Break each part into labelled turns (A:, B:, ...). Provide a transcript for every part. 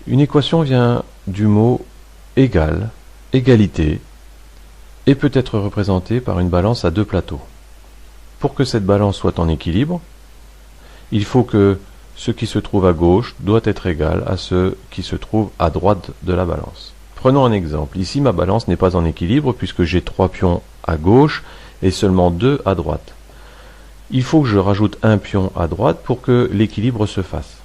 A: Une équation vient du mot égal, égalité, et peut être représentée par une balance à deux plateaux. Pour que cette balance soit en équilibre, il faut que ce qui se trouve à gauche doit être égal à ce qui se trouve à droite de la balance. Prenons un exemple. Ici, ma balance n'est pas en équilibre puisque j'ai 3 pions à gauche et seulement 2 à droite. Il faut que je rajoute un pion à droite pour que l'équilibre se fasse.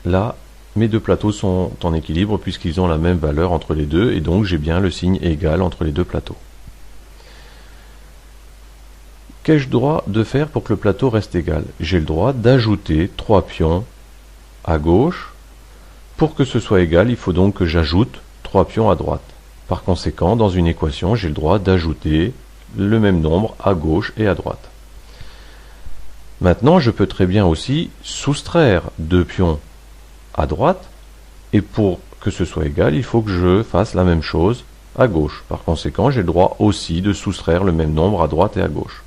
A: Là, mes deux plateaux sont en équilibre puisqu'ils ont la même valeur entre les deux et donc j'ai bien le signe égal entre les deux plateaux. Qu'ai-je droit de faire pour que le plateau reste égal? J'ai le droit d'ajouter 3 pions à gauche. Pour que ce soit égal, il faut donc que j'ajoute 3 pions à droite. Par conséquent, dans une équation, j'ai le droit d'ajouter le même nombre à gauche et à droite. Maintenant, je peux très bien aussi soustraire 2 pions à droite, et pour que ce soit égal, il faut que je fasse la même chose à gauche. Par conséquent, j'ai le droit aussi de soustraire le même nombre à droite et à gauche.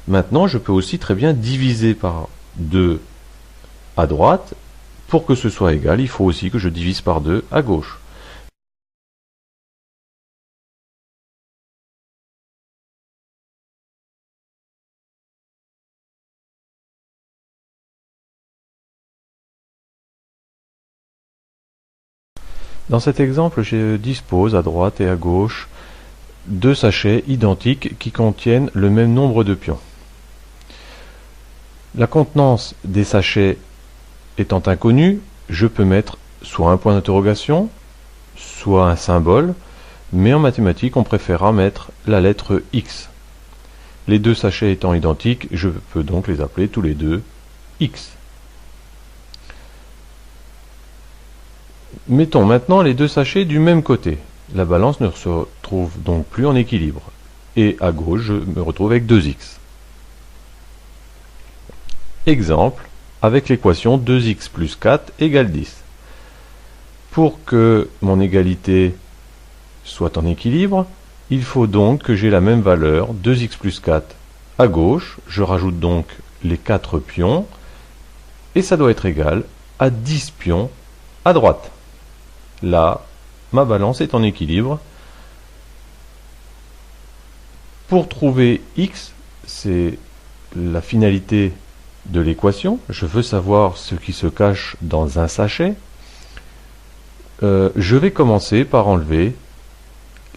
A: Maintenant, je peux aussi très bien diviser par 2 à droite. Pour que ce soit égal, il faut aussi que je divise par 2 à gauche. Dans cet exemple, je dispose à droite et à gauche deux sachets identiques qui contiennent le même nombre de pions. La contenance des sachets étant inconnue, je peux mettre soit un point d'interrogation, soit un symbole, mais en mathématiques, on préférera mettre la lettre X. Les deux sachets étant identiques, je peux donc les appeler tous les deux X. Mettons maintenant les deux sachets du même côté. La balance ne se retrouve donc plus en équilibre. Et à gauche, je me retrouve avec 2x. Exemple, avec l'équation 2x plus 4 égale 10. Pour que mon égalité soit en équilibre, il faut donc que j'ai la même valeur, 2x plus 4 à gauche. Je rajoute donc les 4 pions, et ça doit être égal à 10 pions à droite. Là, ma balance est en équilibre. Pour trouver x, c'est la finalité de l'équation. Je veux savoir ce qui se cache dans un sachet. Je vais commencer par enlever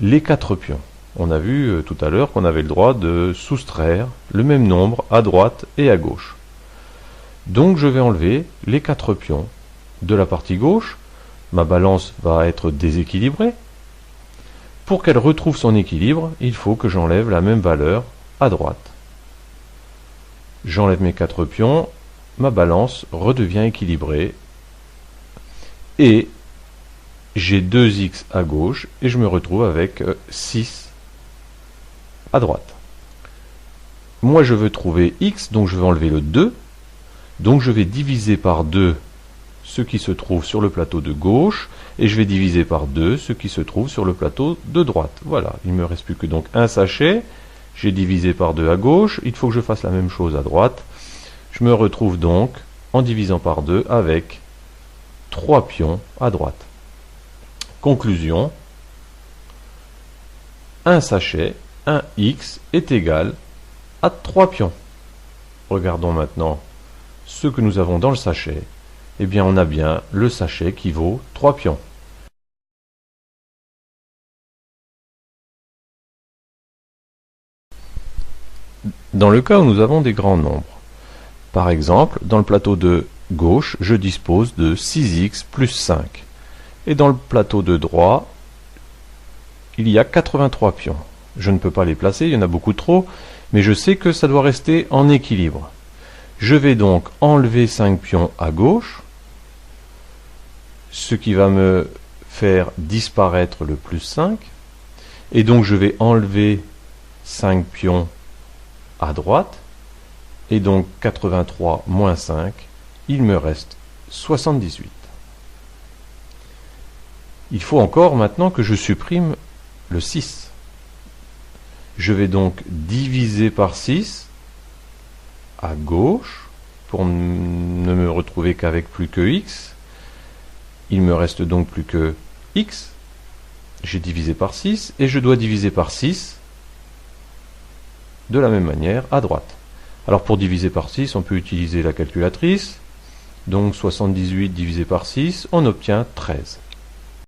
A: les 4 pions. On a vu tout à l'heure qu'on avait le droit de soustraire le même nombre à droite et à gauche. Donc je vais enlever les 4 pions de la partie gauche. Ma balance va être déséquilibrée. Pour qu'elle retrouve son équilibre, il faut que j'enlève la même valeur à droite. J'enlève mes 4 pions, ma balance redevient équilibrée et j'ai 2x à gauche et je me retrouve avec 6 à droite. Moi je veux trouver x, donc je vais enlever le 2, donc je vais diviser par 2 ce qui se trouve sur le plateau de gauche, et je vais diviser par 2 ce qui se trouve sur le plateau de droite. Voilà, il ne me reste plus que donc un sachet, j'ai divisé par 2 à gauche, il faut que je fasse la même chose à droite. Je me retrouve donc, en divisant par 2, avec 3 pions à droite. Conclusion, un sachet, un x, est égal à 3 pions. Regardons maintenant ce que nous avons dans le sachet. Eh bien, on a bien le sachet qui vaut 3 pions. Dans le cas où nous avons des grands nombres, par exemple, dans le plateau de gauche, je dispose de 6x plus 5. Et dans le plateau de droite, il y a 83 pions. Je ne peux pas les placer, il y en a beaucoup trop, mais je sais que ça doit rester en équilibre. Je vais donc enlever 5 pions à gauche, ce qui va me faire disparaître le plus 5, et donc je vais enlever 5 pions à droite, et donc 83 moins 5, il me reste 78. Il faut encore maintenant que je supprime le 6. Je vais donc diviser par 6 à gauche pour ne me retrouver qu'avec plus que x. Il me reste donc plus que x. J'ai divisé par 6 et je dois diviser par 6 de la même manière à droite. Alors pour diviser par 6, on peut utiliser la calculatrice. Donc 78 divisé par 6, on obtient 13.